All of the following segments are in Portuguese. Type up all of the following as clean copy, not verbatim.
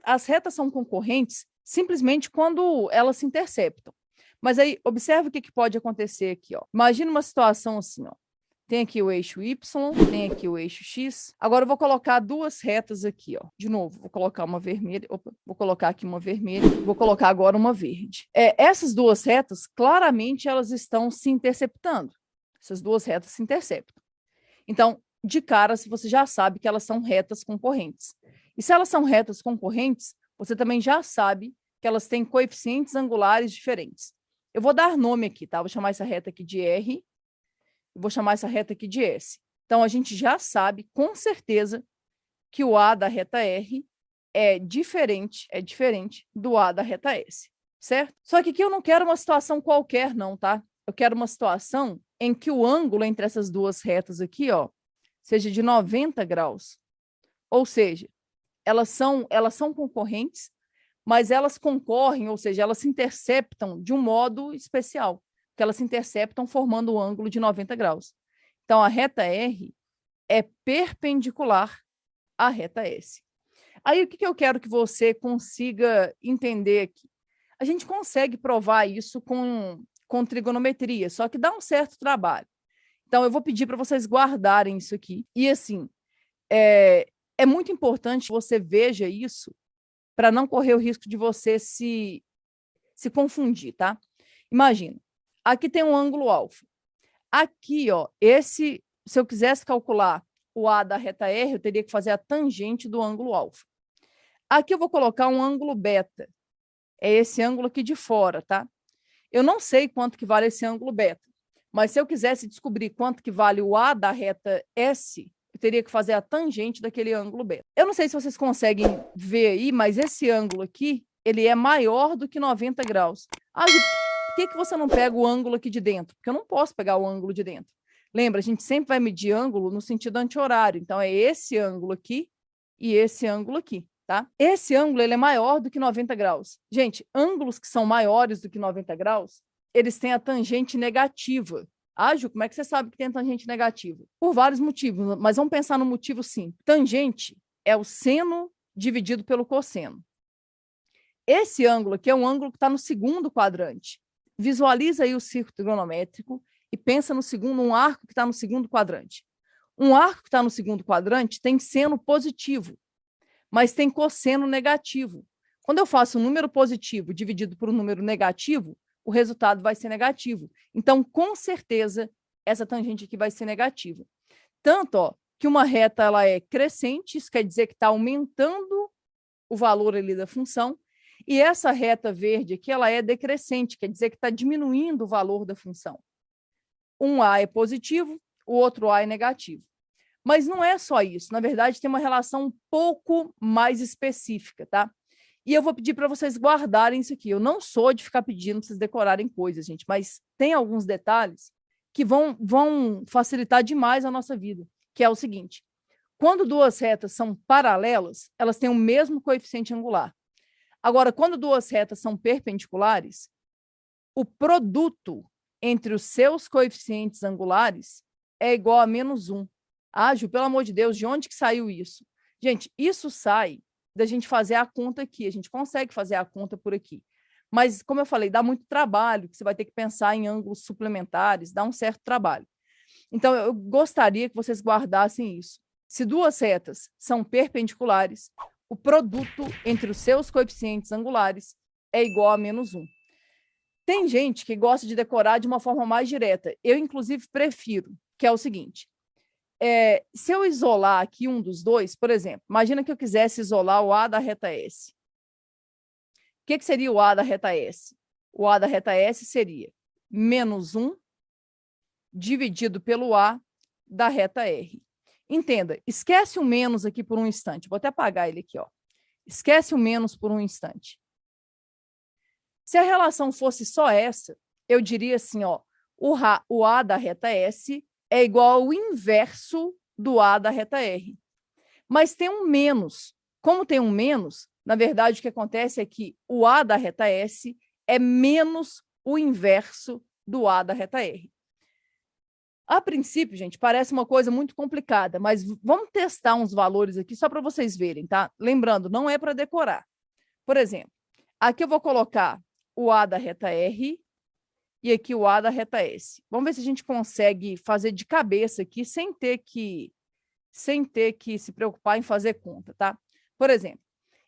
As retas são concorrentes simplesmente quando elas se interceptam. Mas aí, observe o que pode acontecer aqui, ó. Imagina uma situação assim, ó. Tem aqui o eixo Y, tem aqui o eixo X. Agora eu vou colocar duas retas aqui, ó. De novo, vou colocar uma vermelha. Opa, vou colocar aqui uma vermelha. Vou colocar agora uma verde. Essas duas retas, claramente, elas estão se interceptando. Essas duas retas se interceptam. Então, de cara, você já sabe que elas são retas concorrentes. E se elas são retas concorrentes, você também já sabe que elas têm coeficientes angulares diferentes. Eu vou dar nome aqui, tá? Vou chamar essa reta aqui de R. Vou chamar essa reta aqui de S. Então, a gente já sabe, com certeza, que o A da reta R é diferente do A da reta S, certo? Só que aqui eu não quero uma situação qualquer, não, tá? Eu quero uma situação em que o ângulo entre essas duas retas aqui, ó, seja de 90 graus. Ou seja, elas são concorrentes, mas elas concorrem, ou seja, elas se interceptam de um modo especial, que elas se interceptam formando um ângulo de 90 graus. Então, a reta R é perpendicular à reta S. Aí, o que eu quero que você consiga entender aqui? A gente consegue provar isso com trigonometria, só que dá um certo trabalho. Então, eu vou pedir para vocês guardarem isso aqui. E, assim, é muito importante que você veja isso para não correr o risco de você se confundir, tá? Imagina, aqui tem um ângulo alfa. Aqui, ó, se eu quisesse calcular o A da reta R, eu teria que fazer a tangente do ângulo alfa. Aqui eu vou colocar um ângulo beta. É esse ângulo aqui de fora, tá? Eu não sei quanto que vale esse ângulo beta, mas se eu quisesse descobrir quanto que vale o A da reta S, eu teria que fazer a tangente daquele ângulo beta. Eu não sei se vocês conseguem ver aí, mas esse ângulo aqui, ele é maior do que 90 graus. Ah, Ju, por que você não pega o ângulo aqui de dentro? Porque eu não posso pegar o ângulo de dentro. Lembra, a gente sempre vai medir ângulo no sentido anti-horário. Então, é esse ângulo aqui e esse ângulo aqui, tá? Esse ângulo, ele é maior do que 90 graus. Gente, ângulos que são maiores do que 90 graus, eles têm a tangente negativa. Ah, Ju, como é que você sabe que tem tangente negativa? Por vários motivos, mas vamos pensar no motivo simples. Tangente é o seno dividido pelo cosseno. Esse ângulo aqui é um ângulo que está no segundo quadrante. Visualiza aí o círculo trigonométrico e pensa no segundo, um arco que está no segundo quadrante. Um arco que está no segundo quadrante tem seno positivo, mas tem cosseno negativo. Quando eu faço um número positivo dividido por um número negativo, o resultado vai ser negativo. Então, com certeza, essa tangente aqui vai ser negativa. Tanto, ó, que uma reta ela é crescente, isso quer dizer que está aumentando o valor ali da função, e essa reta verde aqui ela é decrescente, quer dizer que está diminuindo o valor da função. Um A é positivo, o outro A é negativo. Mas não é só isso, na verdade tem uma relação um pouco mais específica, tá? E eu vou pedir para vocês guardarem isso aqui. Eu não sou de ficar pedindo para vocês decorarem coisas, gente, mas tem alguns detalhes que vão facilitar demais a nossa vida, que é o seguinte: quando duas retas são paralelas, elas têm o mesmo coeficiente angular. Agora, quando duas retas são perpendiculares, o produto entre os seus coeficientes angulares é igual a -1. Ah, Ju, pelo amor de Deus, de onde que saiu isso? Gente, isso sai da gente fazer a conta aqui. A gente consegue fazer a conta por aqui. Mas, como eu falei, dá muito trabalho, que você vai ter que pensar em ângulos suplementares, dá um certo trabalho. Então, eu gostaria que vocês guardassem isso. Se duas retas são perpendiculares, o produto entre os seus coeficientes angulares é igual a -1. Tem gente que gosta de decorar de uma forma mais direta. Eu, inclusive, prefiro, que é o seguinte: se eu isolar aqui um dos dois, por exemplo, imagina que eu quisesse isolar o A da reta S. O que seria o A da reta S? O A da reta S seria -1 dividido pelo A da reta R. Entenda, esquece o menos aqui por um instante. Vou até apagar ele aqui, ó. Esquece o menos por um instante. Se a relação fosse só essa, eu diria assim, ó, o A da reta S é igual ao inverso do A da reta R. Mas tem um menos. Como tem um menos, na verdade, o que acontece é que o A da reta S é menos o inverso do A da reta R. A princípio, gente, parece uma coisa muito complicada, mas vamos testar uns valores aqui só para vocês verem, tá? Lembrando, não é para decorar. Por exemplo, aqui eu vou colocar o A da reta R e aqui o A da reta S. Vamos ver se a gente consegue fazer de cabeça aqui sem ter que se preocupar em fazer conta, tá? Por exemplo,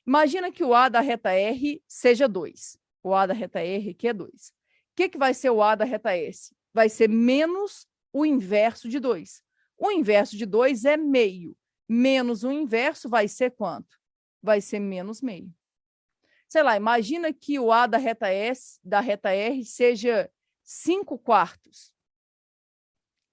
imagina que o A da reta R seja 2. O A da reta R aqui é 2. O que vai ser o A da reta S? Vai ser menos o inverso de 2. O inverso de 2 é meio. Menos o inverso vai ser quanto? Vai ser menos meio. Sei lá, imagina que o A da reta S, da reta R, seja 5 quartos.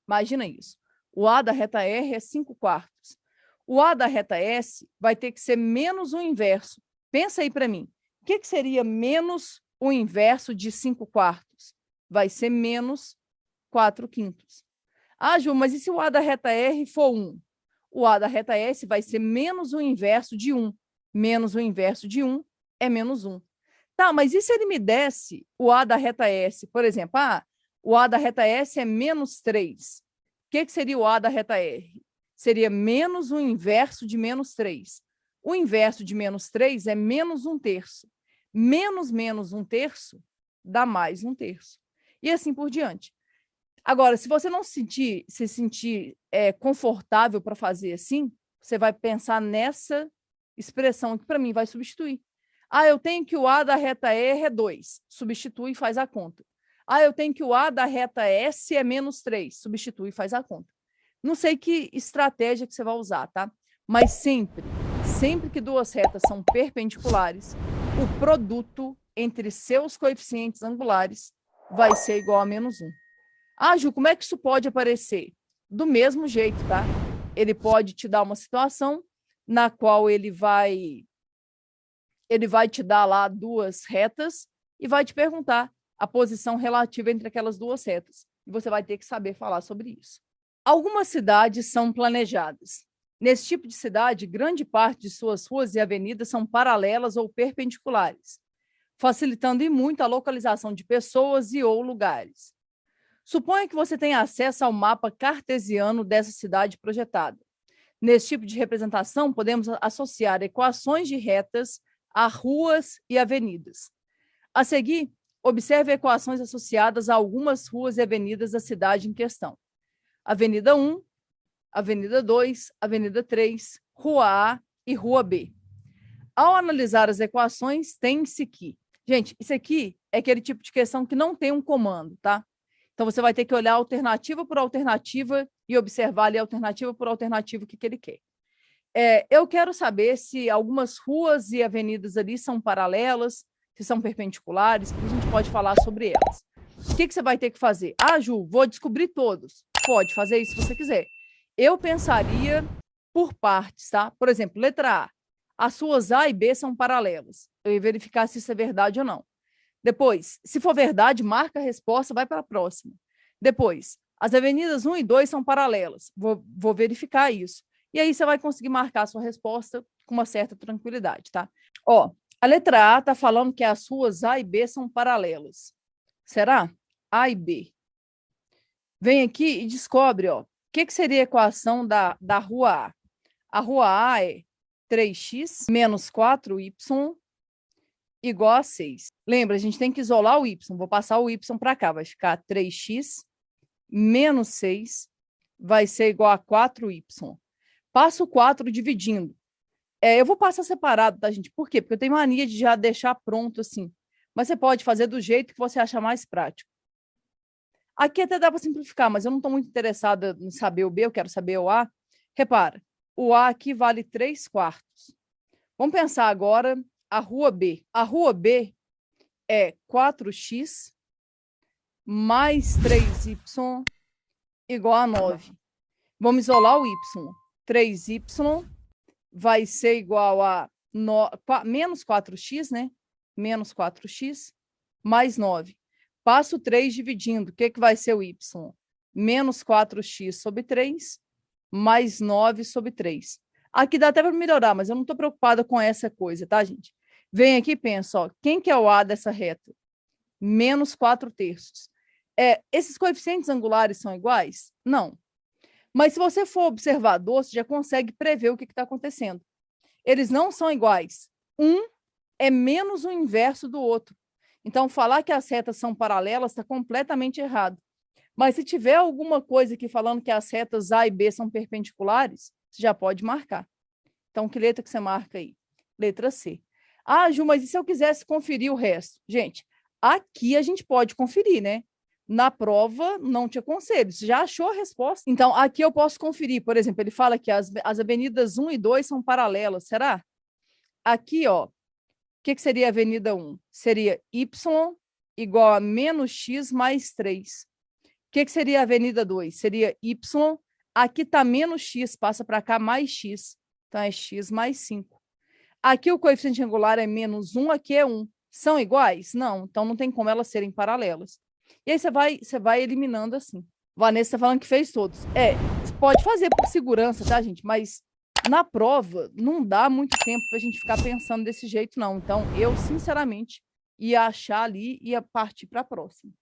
Imagina isso. O A da reta R é 5 quartos. O A da reta S vai ter que ser menos o inverso. Pensa aí para mim. O que seria menos o inverso de 5 quartos? Vai ser menos 4 quintos. Ah, Ju, mas e se o A da reta R for 1? O A da reta S vai ser menos o inverso de 1. Menos o inverso de 1 é menos 1. Tá, mas e se ele me desse o A da reta S? Por exemplo, o A da reta S é menos 3. O que seria o A da reta R? Seria menos o inverso de menos 3. O inverso de menos 3 é menos 1/3. Menos 1/3 dá mais 1/3. E assim por diante. Agora, se você não se sentir confortável para fazer assim, você vai pensar nessa expressão que para mim vai substituir. Eu tenho que o A da reta R é 2. Substitui e faz a conta. Eu tenho que o A da reta S é menos 3. Substitui e faz a conta. Não sei que estratégia que você vai usar, tá? Mas sempre que duas retas são perpendiculares, o produto entre seus coeficientes angulares vai ser igual a menos 1. Ju, como é que isso pode aparecer? Do mesmo jeito, tá? Ele pode te dar uma situação na qual ele vai te dar lá duas retas e vai te perguntar a posição relativa entre aquelas duas retas. E você vai ter que saber falar sobre isso. Algumas cidades são planejadas. Nesse tipo de cidade, grande parte de suas ruas e avenidas são paralelas ou perpendiculares, facilitando e muito a localização de pessoas e ou lugares. Suponha que você tenha acesso ao mapa cartesiano dessa cidade projetada. Nesse tipo de representação, podemos associar equações de retas a ruas e avenidas. A seguir, observe equações associadas a algumas ruas e avenidas da cidade em questão. Avenida 1, Avenida 2, Avenida 3, Rua A e Rua B. Ao analisar as equações, tem-se que... Gente, isso aqui é aquele tipo de questão que não tem um comando, tá? Então, você vai ter que olhar alternativa por alternativa e observar ali alternativa por alternativa o que ele quer. Eu quero saber se algumas ruas e avenidas ali são paralelas, se são perpendiculares, a gente pode falar sobre elas. O que você vai ter que fazer? Ju, vou descobrir todos. Pode fazer isso se você quiser. Eu pensaria por partes, tá? Por exemplo, letra A. As ruas A e B são paralelas. Eu ia verificar se isso é verdade ou não. Depois, se for verdade, marca a resposta, vai para a próxima. Depois, as avenidas 1 e 2 são paralelas. Vou verificar isso. E aí você vai conseguir marcar a sua resposta com uma certa tranquilidade, tá? A letra A está falando que as ruas A e B são paralelas. Será? A e B. Vem aqui e descobre, o que seria a equação da rua A? A rua A é 3x menos 4y igual a 6. Lembra, a gente tem que isolar o y. Vou passar o y para cá. Vai ficar 3x menos 6 vai ser igual a 4y. Passo o 4 dividindo. Eu vou passar separado, tá, gente? Por quê? Porque eu tenho mania de já deixar pronto assim. Mas você pode fazer do jeito que você achar mais prático. Aqui até dá para simplificar, mas eu não estou muito interessada em saber o B, eu quero saber o A. Repara, o A aqui vale 3/4. Vamos pensar agora a rua B. A rua B é 4x mais 3y igual a 9. Vamos isolar o y. 3y vai ser igual a menos 4x, né? Menos 4x mais 9. Passo 3 dividindo. O que vai ser o y? Menos 4x sobre 3 mais 9 sobre 3. Aqui dá até para melhorar, mas eu não estou preocupada com essa coisa, tá, gente? Vem aqui e pensa, quem que é o A dessa reta? Menos 4/3. Esses coeficientes angulares são iguais? Não. Mas se você for observador, você já consegue prever o que está acontecendo. Eles não são iguais. Um é menos o inverso do outro. Então, falar que as retas são paralelas está completamente errado. Mas se tiver alguma coisa aqui falando que as retas A e B são perpendiculares, você já pode marcar. Então, que letra que você marca aí? Letra C. Ah, Ju, mas e se eu quisesse conferir o resto? Gente, aqui a gente pode conferir, né? Na prova, não te aconselho. Você já achou a resposta? Então, aqui eu posso conferir. Por exemplo, ele fala que as avenidas 1 e 2 são paralelas. Será? Aqui, ó, o que seria a avenida 1? Seria Y igual a menos X mais 3. O que seria a avenida 2? Seria Y. Aqui está menos X, passa para cá mais X. Então, é X mais 5. Aqui o coeficiente angular é menos 1, aqui é 1. São iguais? Não. Então, não tem como elas serem paralelas. E aí você vai eliminando assim. Vanessa está falando que fez todos. Pode fazer por segurança, tá, gente? Mas na prova não dá muito tempo para a gente ficar pensando desse jeito, não. Então, eu, sinceramente, ia achar ali e ia partir para a próxima.